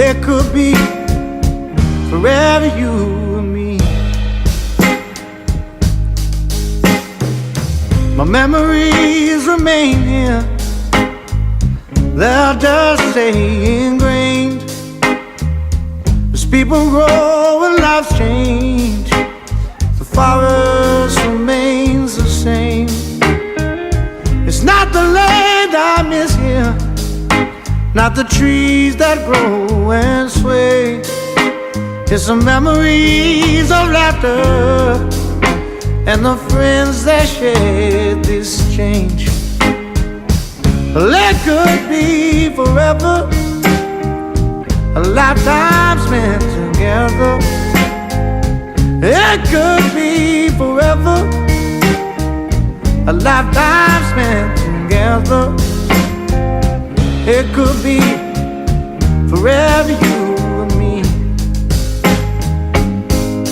It could be forever you and me. My memories remain here, they'll just stay ingrained. As people grow and lives change, the forest remains the same. It's not the land I miss here, not the trees that grow and sway. It's the memories of laughter and the friends that shared this change. Well, it could be forever, a lifetime spent together. It could be forever, a lifetime spent together. It could be forever you